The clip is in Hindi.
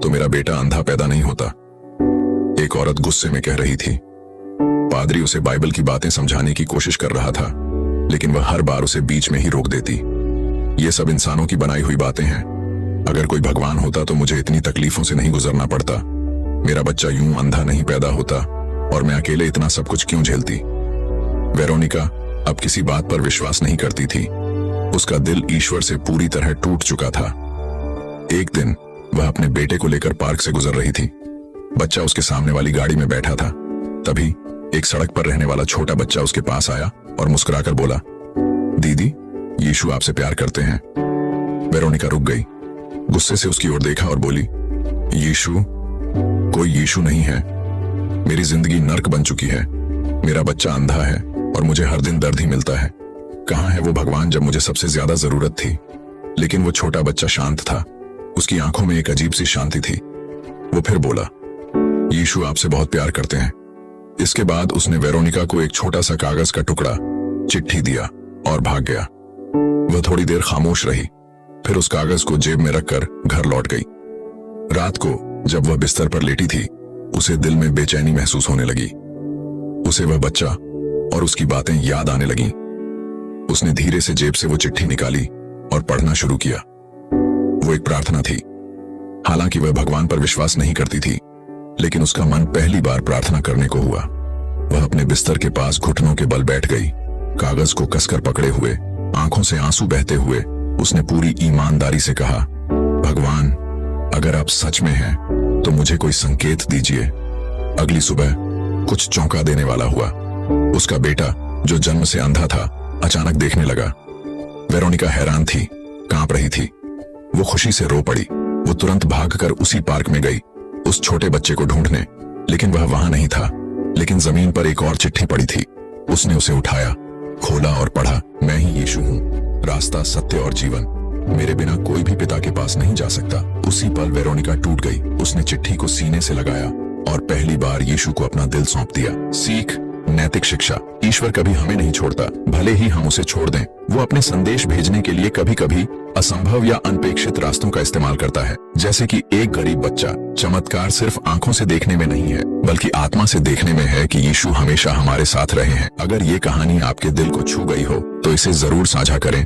तो मेरा बेटा अंधा पैदा नहीं होता। एक औरत गुस्से में कह रही थी। पादरी उसे बाइबल की बातें समझाने की कोशिश कर रहा था, लेकिन वह हर बार उसे बीच में ही रोक देती। ये सब इंसानों की बनाई हुई बातें हैं। अगर कोई भगवान होता तो मुझे इतनी तकलीफों से नहीं गुजरना पड़ता। मेरा बच्चा यूं अंधा नहीं पैदा होता और मैं अकेले इतना सब कुछ क्यों झेलती। वेरोनिका अब किसी बात पर विश्वास नहीं करती थी। उसका दिल ईश्वर से पूरी तरह टूट चुका था। एक दिन वह अपने बेटे को लेकर पार्क से गुजर रही थी। बच्चा उसके सामने वाली गाड़ी में बैठा था। तभी एक सड़क पर रहने वाला छोटा बच्चा उसके पास आया और मुस्कुराकर बोला, दीदी, यीशु आपसे प्यार करते हैं। वेरोनिका रुक गई, गुस्से से उसकी ओर देखा और बोली, यीशु? कोई यीशु नहीं है। मेरी जिंदगी नर्क बन चुकी है। मेरा बच्चा अंधा है और मुझे हर दिन दर्द ही मिलता है। कहां है वो भगवान जब मुझे सबसे ज्यादा जरूरत थी। लेकिन वो छोटा बच्चा शांत था। उसकी आंखों में एक अजीब सी शांति थी। वो फिर बोला, यीशु आपसे बहुत प्यार करते हैं। इसके बाद उसने वेरोनिका को एक छोटा सा कागज का टुकड़ा, चिट्ठी दिया और भाग गया। वह थोड़ी देर खामोश रही, फिर उस कागज को जेब में रखकर घर लौट गई। रात को जब वह बिस्तर पर लेटी थी, उसे दिल में बेचैनी महसूस होने लगी। उसे वह बच्चा और उसकी बातें याद आने लगीं। उसने धीरे से जेब से वो चिट्ठी निकाली और पढ़ना शुरू किया। वो एक प्रार्थना थी। हालांकि वह भगवान पर विश्वास नहीं करती थी, लेकिन उसका मन पहली बार प्रार्थना करने को हुआ। वह अपने बिस्तर के पास घुटनों के बल बैठ गई, कागज को कसकर पकड़े हुए, आंखों से आंसू बहते हुए उसने पूरी ईमानदारी से कहा, भगवान, अगर आप सच में हैं तो मुझे कोई संकेत दीजिए। अगली सुबह कुछ चौंका देने वाला हुआ। उसका बेटा जो जन्म से अंधा था, अचानक देखने लगा। वेरोनिका हैरान थी, कांप रही थी। वो खुशी से रो पड़ी। वो तुरंत भागकर उसी पार्क में गई उस छोटे बच्चे को ढूंढने, लेकिन वह वहां नहीं था। लेकिन जमीन पर एक और चिट्ठी पड़ी थी। उसने उसे उठाया, खोला और पढ़ा, मैं ही यीशु हूं, रास्ता, सत्य और जीवन। मेरे बिना कोई भी पिता के पास नहीं जा सकता। उसी पल वेरोनिका टूट गई। उसने चिट्ठी को सीने से लगाया और पहली बार यीशु को अपना दिल सौंप दिया। सीख, नैतिक शिक्षा। ईश्वर कभी हमें नहीं छोड़ता, भले ही हम उसे छोड़ दें। वो अपने संदेश भेजने के लिए कभी कभी असंभव या अनपेक्षित रास्तों का इस्तेमाल करता है, जैसे कि एक गरीब बच्चा। चमत्कार सिर्फ आंखों से देखने में नहीं है, बल्कि आत्मा से देखने में है कि यीशु हमेशा हमारे साथ रहे हैं। अगर ये कहानी आपके दिल को छू गई हो तो इसे जरूर साझा करें